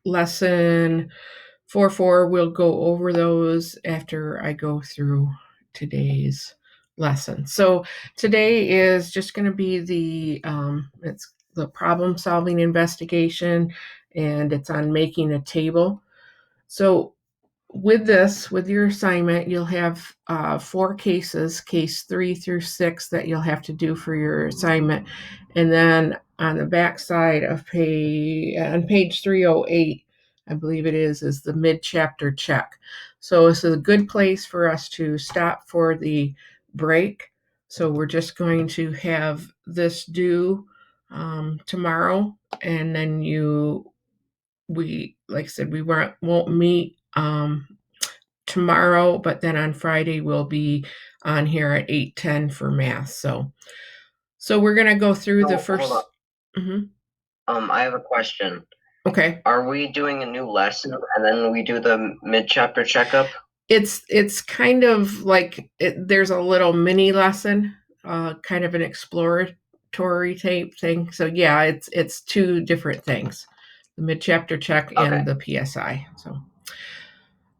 lesson 4 we'll go over those after I go through today's lesson. So today is just going to be it's the problem solving investigation, and it's on making a table. So with your assignment, you'll have 4 cases, case 3 through 6, that you'll have to do for your assignment. And then on the back side of page 308, I believe it is the mid-chapter check. So this is a good place for us to stop for the break. So we're just going to have this due tomorrow, and then like I said, we won't meet tomorrow, but then on Friday we'll be on here at 8:10 for math. So we're gonna go through the first. Hold on. Mhm. I have a question. Okay. Are we doing a new lesson and then we do the mid-chapter checkup? It's kind of like there's a little mini lesson, kind of an exploratory type thing. So yeah, it's 2 different things, the mid chapter check Okay. and the PSI. So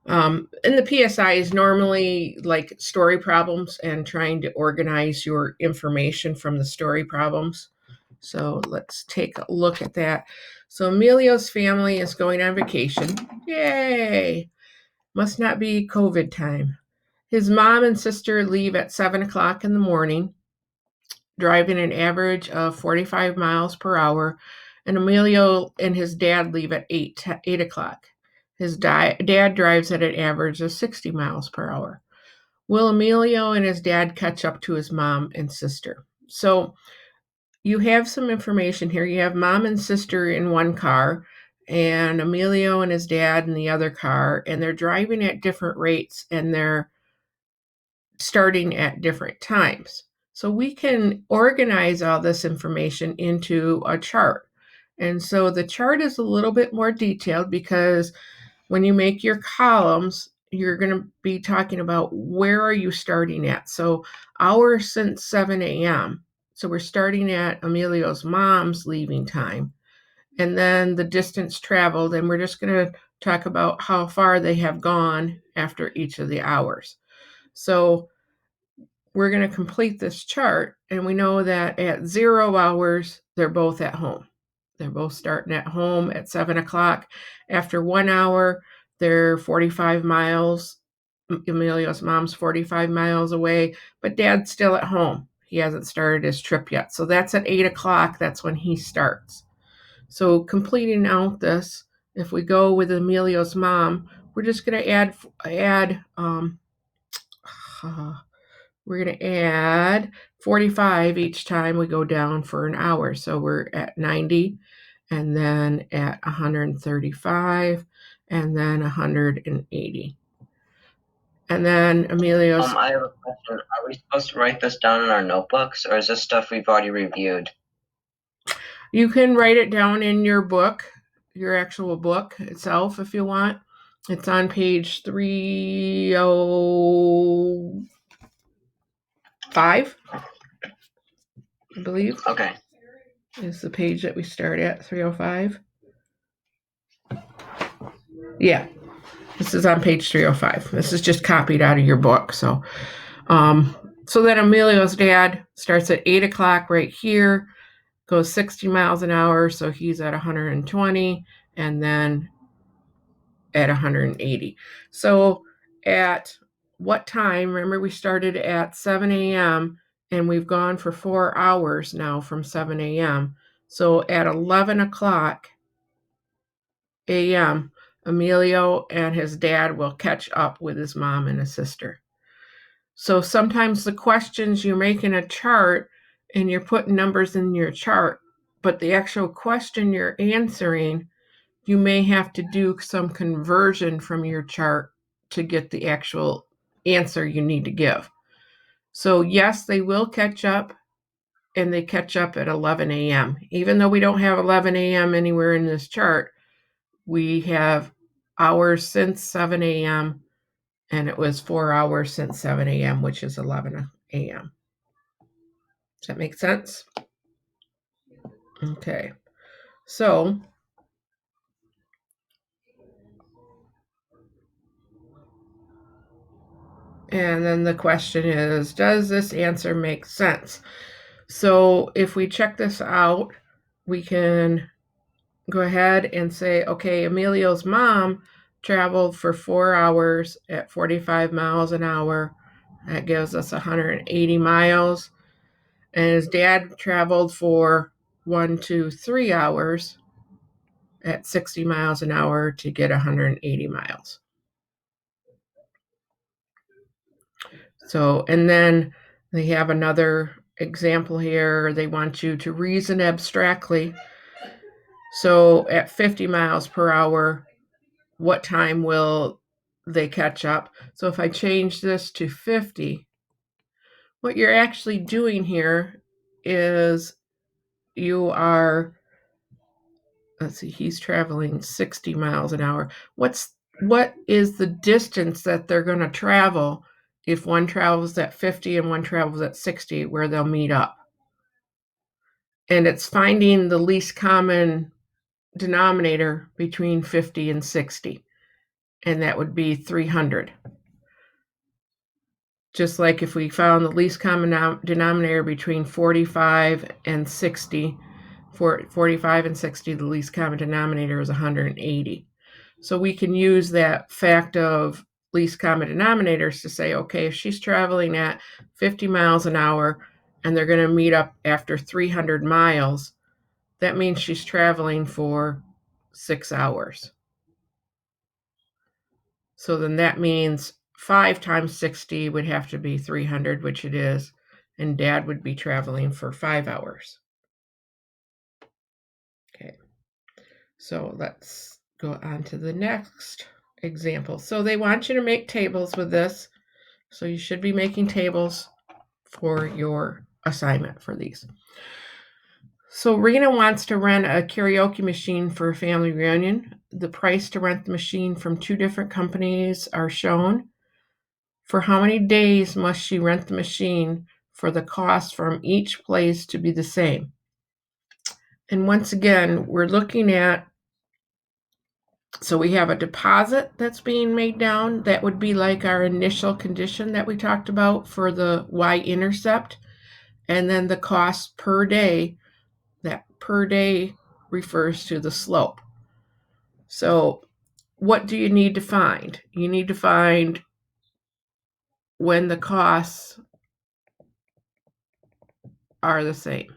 and the PSI is normally like story problems and trying to organize your information from the story problems. So let's take a look at that. So Emilio's family is going on vacation. Yay! Must not be COVID time. His mom and sister leave at 7 o'clock in the morning, driving an average of 45 miles per hour, and Emilio and his dad leave at 8 o'clock. His dad drives at an average of 60 miles per hour. Will Emilio and his dad catch up to his mom and sister? So you have some information here. You have mom and sister in one car, and Emilio and his dad in the other car, and they're driving at different rates, and they're starting at different times. So we can organize all this information into a chart. And so the chart is a little bit more detailed because when you make your columns, you're going to be talking about where are you starting at. So hours since 7 a.m. So we're starting at Emilio's mom's leaving time, and then the distance traveled, and we're just going to talk about how far they have gone after each of the hours. So we're going to complete this chart, and we know that at 0 hours, they're both at home. They're both starting at home at 7 o'clock. After 1 hour, they're 45 miles. Emilio's mom's 45 miles away, but dad's still at home. He hasn't started his trip yet. So that's at 8 o'clock. That's when he starts. So completing out this, if we go with Emilio's mom, we're just going to add we're going to add 45 each time we go down for an hour. So we're at 90, and then at 135, and then 180. And then Emilio's. I have a question. Are we supposed to write this down in our notebooks, or is this stuff we've already reviewed? You can write it down in your book, your actual book itself, if you want. It's on page 305, I believe. Okay. Is the page that we start at, 305. Yeah, this is on page 305. This is just copied out of your book. So then Emilio's dad starts at 8 o'clock right here, goes 60 miles an hour, so he's at 120, and then at 180. So at what time? Remember, we started at 7 a.m., and we've gone for 4 hours now from 7 a.m. So at 11 o'clock a.m., Emilio and his dad will catch up with his mom and his sister. So sometimes the questions, you're making a chart and you're putting numbers in your chart, but the actual question you're answering, you may have to do some conversion from your chart to get the actual answer you need to give. So yes, they will catch up, and they catch up at 11 a.m. Even though we don't have 11 a.m. anywhere in this chart, we have hours since 7 a.m., and it was 4 hours since 7 a.m., which is 11 a.m. Does that make sense? Okay. So And then the question is, does this answer make sense? So if we check this out, we can go ahead and say, okay, Emilio's mom traveled for 4 hours at 45 miles an hour. That gives us 180 miles. And his dad traveled for 3 hours at 60 miles an hour to get 180 miles. So, and then they have another example here. They want you to reason abstractly. So at 50 miles per hour, what time will they catch up? So if I change this to 50, what you're actually doing here is you are, let's see, he's traveling 60 miles an hour. What is the distance that they're going to travel if one travels at 50 and one travels at 60, where they'll meet up? And it's finding the least common denominator between 50 and 60, and that would be 300. Just like if we found the least common denominator between 45 and 60, for 45 and 60, the least common denominator is 180. So we can use that fact of least common denominators to say, okay, if she's traveling at 50 miles an hour and they're going to meet up after 300 miles, that means she's traveling for 6 hours. So then that means 5 times 60 would have to be 300, which it is, and Dad would be traveling for 5 hours. Okay, so let's go on to the next example. So they want you to make tables with this. So you should be making tables for your assignment for these. So Rena wants to rent a karaoke machine for a family reunion. The price to rent the machine from 2 different companies are shown. For how many days must she rent the machine for the cost from each place to be the same? And once again, we're looking at, so we have a deposit that's being made down. That would be like our initial condition that we talked about for the y-intercept. And then the cost per day, that per day refers to the slope. So what do you need to find? You need to find when the costs are the same.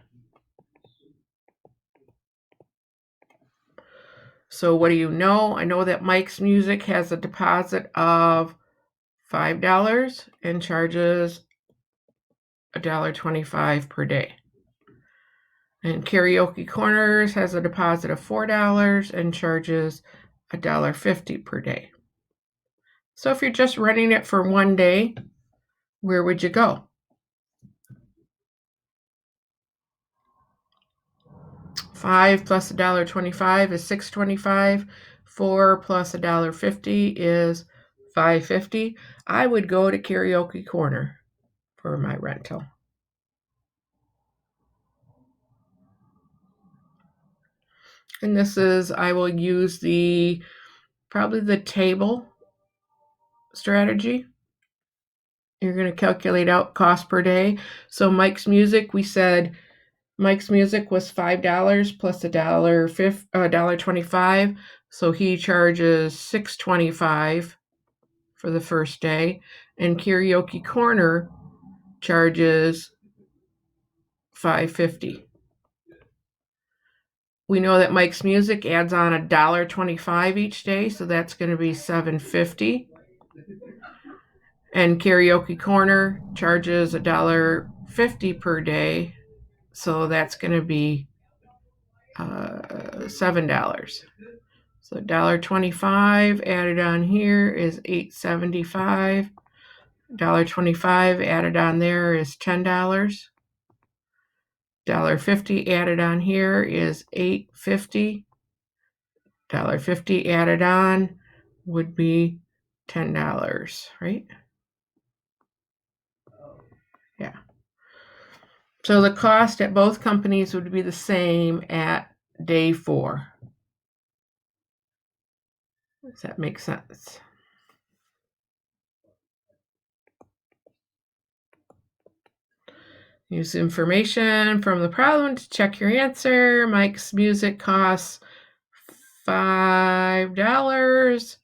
So what do you know? I know that Mike's Music has a deposit of $5 and charges $1.25 per day. And Karaoke Corners has a deposit of $4 and charges $1.50 per day. So if you're just renting it for one day, where would you go? 5 plus $1.25 is $6.25. 4 plus $1.50 is $5.50. I would go to Karaoke Corner for my rental. And this is, I will use probably the table strategy. You're going to calculate out cost per day. So Mike's Music, we said Mike's Music was $5 plus $1.25. So he charges $6.25 for the first day. And Karaoke Corner charges $5.50. We know that Mike's Music adds on $1.25 each day, so that's going to be $7.50. And Karaoke Corner charges $1.50 per day, so that's going to be $7. So $1.25 added on here is $8.75. $1.25 added on there is $10. $1.50 added on here is $8.50. $1.50 added on would be $10, right? Yeah. So the cost at both companies would be the same at day 4. Does that make sense? Use information from the problem to check your answer. Mike's music costs $5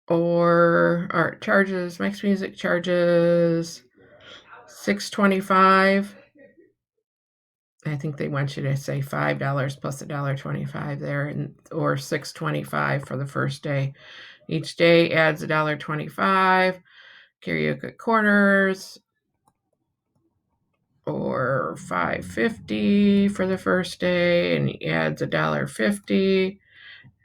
or art charges. Mike's music charges $6.25. I think they want you to say $5 plus $1.25 there, or $6.25 for the first day. Each day adds $1.25. Karaoke corners, or $5.50 for the first day, and he adds $1.50.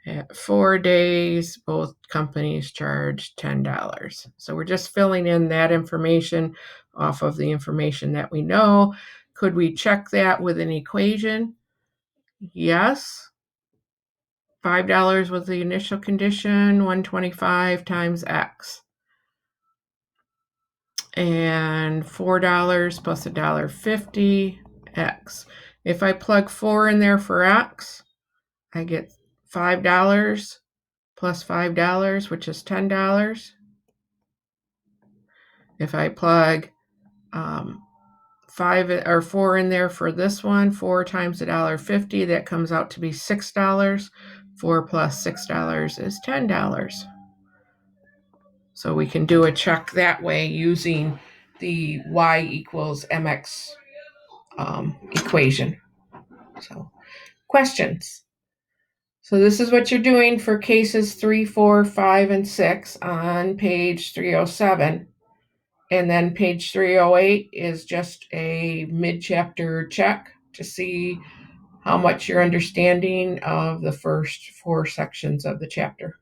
At 4 days, both companies charge $10. So we're just filling in that information off of the information that we know. Could we check that with an equation? Yes. $5 was the initial condition, 125 times X. And $4 plus $1.50 X. If I plug 4 in there for X, I get $5 plus $5, which is $10. If I plug 5 or 4 in there for this one, 4 times $1.50, that comes out to be $6. 4 plus $6 is $10. So we can do a check that way using the y equals mx equation. So, questions. So this is what you're doing for cases 3, 4, 5, and 6 on page 307. And then page 308 is just a mid-chapter check to see how much you're understanding of the first 4 sections of the chapter.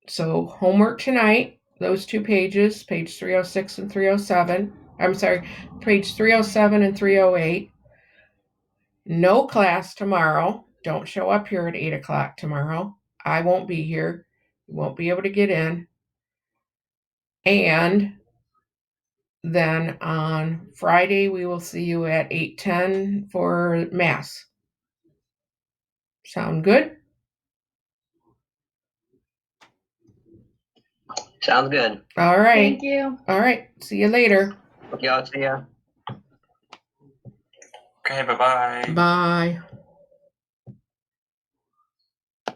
So homework tonight, those 2 pages, page 306 and 307. I'm sorry, page 307 and 308. No class tomorrow. Don't show up here at 8 o'clock tomorrow. I won't be here. You won't be able to get in. And then on Friday, we will see you at 8:10 for Mass. Sound good? Sounds good. All right. Thank you. All right. See you later. Okay, I'll see ya. Okay, bye-bye. Bye.